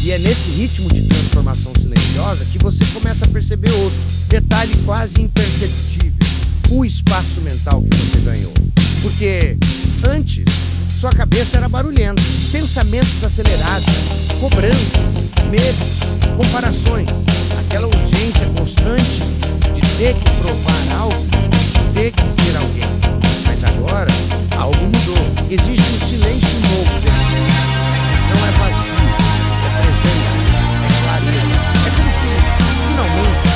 E é nesse ritmo de transformação silenciosa que você começa a perceber outro detalhe quase imperceptível: o espaço mental que você ganhou. Porque antes, sua cabeça era barulhenta, pensamentos acelerados, cobranças, medos, comparações, aquela urgência constante de ter que provar algo, de ter que ser alguém. Mas agora, algo mudou. Existe um silêncio novo dentro de você. Não é vazio, é presença, é clareza. É como se, finalmente,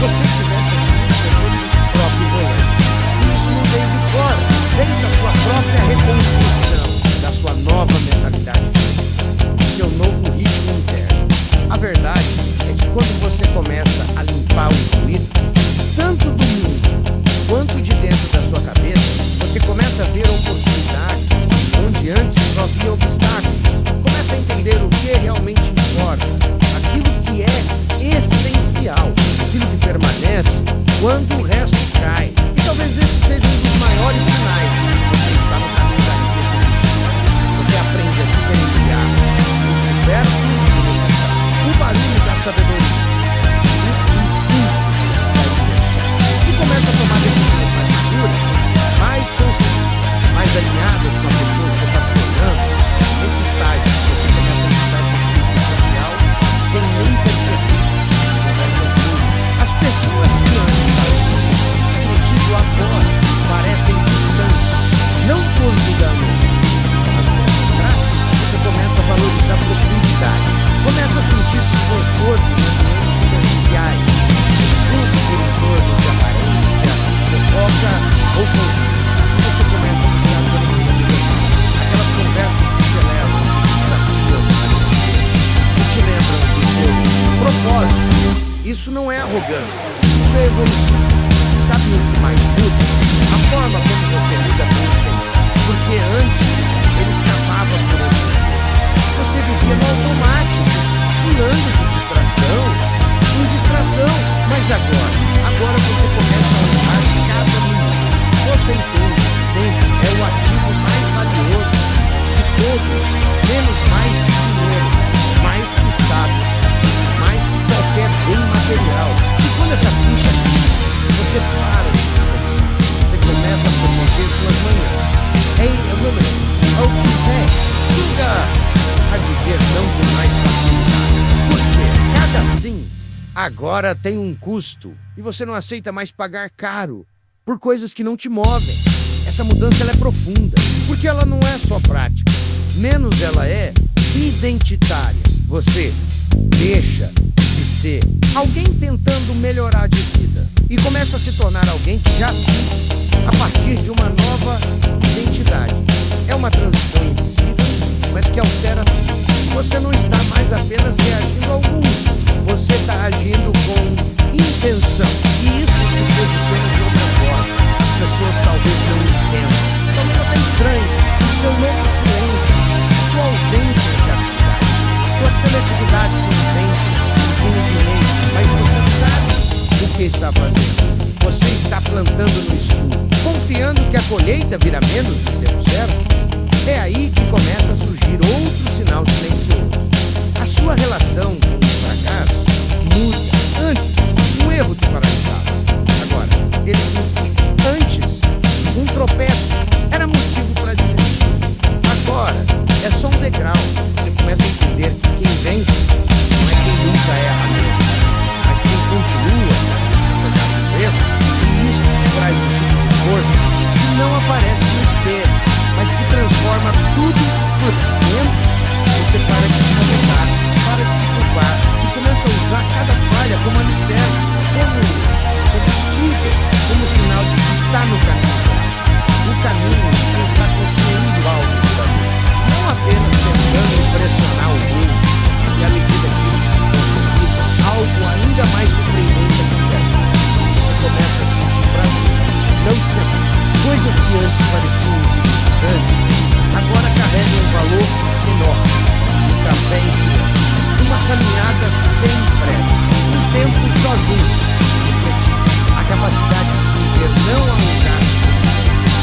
você estivesse assumindo o próprio volante. E isso não veio de fora, veio da sua própria reconstrução, da sua nova mentalidade, do seu novo ritmo interno. A verdade é que quando você começa a limpar os ruídos, tanto do mundo quanto de dentro da sua cabeça, você começa a ver oportunidades onde antes só via obstáculos. Começa a entender o que realmente importa, aquilo que é essencial, aquilo que permanece quando o resto cai. E talvez esse seja um dos maiores sinais de que você está no caminho da riqueza. Você aprende a diferenciar o universo e o barulho da sabedoria, o impulso da intenção. E começa a tomar decisões mais maduras, mais conscientes, mais alinhadas com a pessoa que você está se tornando. Nesse estágio, você começa a estar sentido social sem nem perceber. Conversa tudo. As pessoas que antes pareciam sentido agora parecem distantes, não por julgamento. Mas por contrário, você começa a valorizar a profundidade. Começa a sentir desconforto em ambientes superficiais. Tudo por em torno de aparência, fofoca ou conflito. E você começa a buscar conexão. Aquelas conversas que te levam para a sua que te lembram do seu propósito. Isso não é arrogância, isso é evolução. E sabe o que mais muda? A forma como você lida com o tempo. Porque antes ele escapava por você. Você vivia no automático, pulando de distração em distração. Mas agora você começa a honrar cada minuto. Você entende, tempo é o ativo mais valioso de todos, menos mais que dinheiro, mais que status, mais que qualquer bem material. E quando essa ficha aqui, você para de descansar, você começa a promover suas manhãs. Ei, eu não lembro, ao que quiser, siga a viver não com mais facilidade. Porque cada sim agora tem um custo e você não aceita mais pagar caro por coisas que não te movem. Essa mudança ela é profunda, porque ela não é só prática, menos ela é identitária. Você deixa de ser alguém tentando melhorar de vida e começa a se tornar alguém que já vive a partir de uma nova identidade. É uma transição invisível, mas que altera tudo. Você não está mais apenas reagindo ao mundo, você está agindo com intenção. E isso se posiciona de outra forma. As pessoas talvez não entendam, talvez até estranhem o seu novo silêncio, sua ausência de atividade, sua seletividade com direito, mas você sabe o que está fazendo. Você está plantando no escuro, confiando que a colheita virá menos no tempo certo. É aí que começa a surgir outro sinal silencioso. A sua relação com o fracasso muda. Antes, um erro te paralisava. Agora, ele diz: antes, um tropeço era motivo para desistir. Agora, é só um degrau. Você começa a entender que quem vence não é quem nunca erra mesmo, mas quem continua apesar dos erros. E isso te traz um tipo de força que não aparece no espelho, mas que transforma tudo por dentro. Você para de se comentar, para de se culpar e começa a usar cada falha como alicerce, como combustível, como sinal de que está no caminho. O caminho de quem está construindo algo duradouro, não apenas tentando impressionar o mundo. E à medida que isso se concretiza, algo ainda mais surpreendente acontece. Você começa a sentir prazer, não sempre. Coisas que antes pareciam insignificantes, agora carregam um valor enorme. Um café em silêncio, uma caminhada sem pressa, um tempo sozinho. A capacidade de dizer não a um gasto,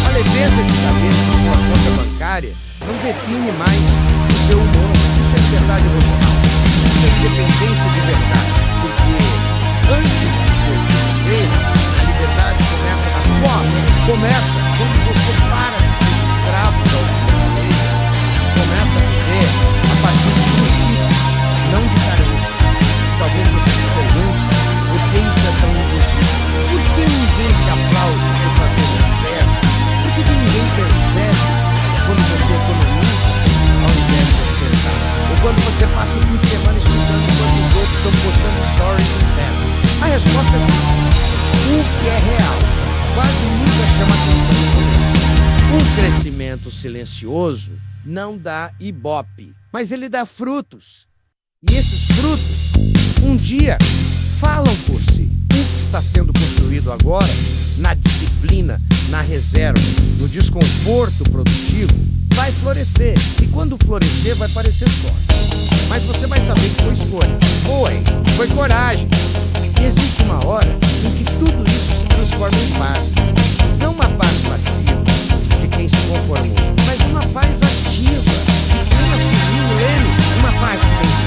a leveza de saber que sua conta bancária não define mais o seu humor. Isso é liberdade emocional. fim de semana escutando enquanto os outros estão postando stories no inferno? A resposta é sim. O que é real quase nunca chama atenção. Um crescimento silencioso não dá ibope, mas ele dá frutos. E esses frutos, um dia, falam por si. O que está sendo construído agora, na disciplina, na reserva, no desconforto produtivo, vai florescer. E quando florescer, vai parecer sorte. Mas você vai saber que foi escolha. Foi coragem. E existe uma hora em que tudo isso se transforma em paz. Não uma paz passiva, de quem se conformou, mas uma paz ativa, de quem assumiu ele, uma paz que venceu.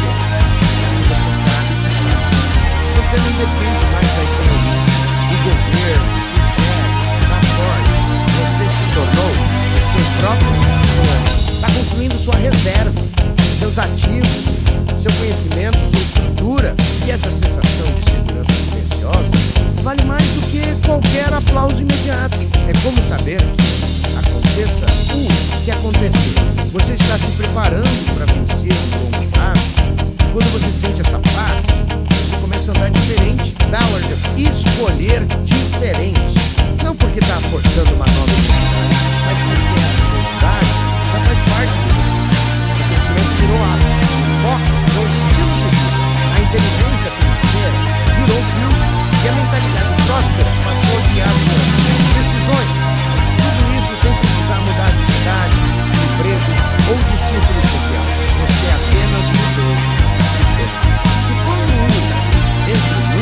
Você não depende mais da economia, do governo, do chefe, da sorte. Você se tornou o seu próprio dono. Está construindo sua reserva, seus ativos, seu conhecimento, sua estrutura. E essa sensação de segurança silenciosa vale mais do que qualquer aplauso imediato. É como sabermos, aconteça o que acontecer, você está se preparando para vencer no longo prazo. Quando você sente essa paz, você começa a andar diferente, dá ordem, escolher diferente. Não porque está forçando uma nova identidade, mas porque a identidade já faz parte de você. O crescimento virou hábito, o foco virou estilo de vida, a inteligência financeira virou fluxo e a mentalidade próspera passou a guiar suas decisões. Tudo isso sem precisar mudar de cidade, de emprego ou de círculo social. Você apenas mudou. E quando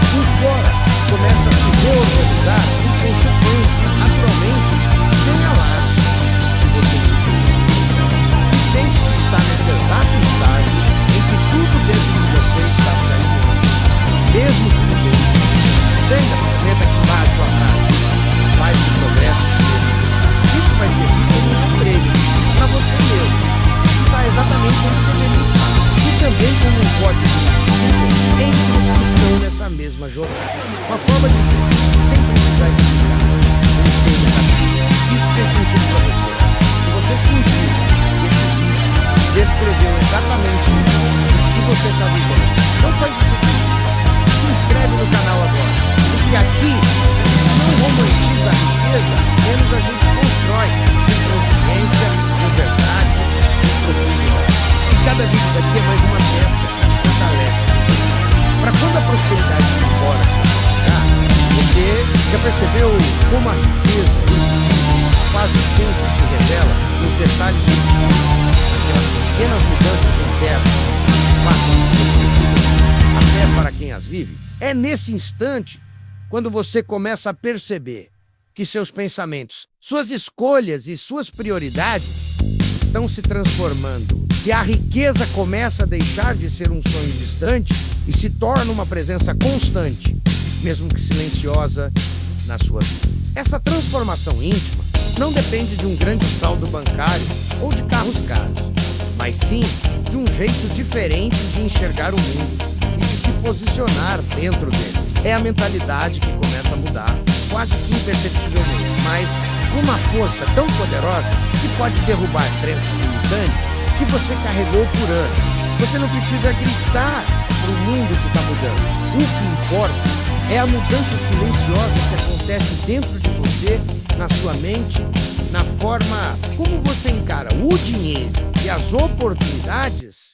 o fora começa a se reorganizar em consequência, naturalmente, sem alarme. Se você se sente que está nesse exato estágio em que tudo dentro de você está saindo, mesmo que no bem, tenha a caneta que bate sua frase, faz o progresso mesmo. Isso vai servir como um emprego para você mesmo. Está exatamente onde deveria estar. E também como um código entre os que estão nessa mesma jornada. Uma forma de dizer, sem precisar explicar. Isso tem sentido para você. Se você sentir que esse vídeo descreveu exatamente o que você está vivendo, não faz o seguinte, se inscreve no canal agora. Porque aqui não romantiza a riqueza, menos a gente constrói com consciência, com verdade, com profundidade. E cada vídeo daqui é mais uma peça que fortalece. Para quando a prosperidade de fora chegar, você já percebeu como a riqueza faz o tempo se revela nos detalhes do dia, aquelas pequenas mudanças internas fazem até para quem as vive. É nesse instante quando você começa a perceber que seus pensamentos, suas escolhas e suas prioridades estão se transformando, que a riqueza começa a deixar de ser um sonho distante e se torna uma presença constante, mesmo que silenciosa, na sua vida. Essa transformação íntima não depende de um grande saldo bancário ou de carros caros, mas sim de um jeito diferente de enxergar o mundo e de se posicionar dentro dele. É a mentalidade que começa a mudar, quase que imperceptivelmente, mas com uma força tão poderosa que pode derrubar crenças limitantes que você carregou por anos. Você não precisa gritar para o mundo que está mudando. O que importa é a mudança silenciosa que acontece dentro de você, na sua mente, na forma como você encara o dinheiro e as oportunidades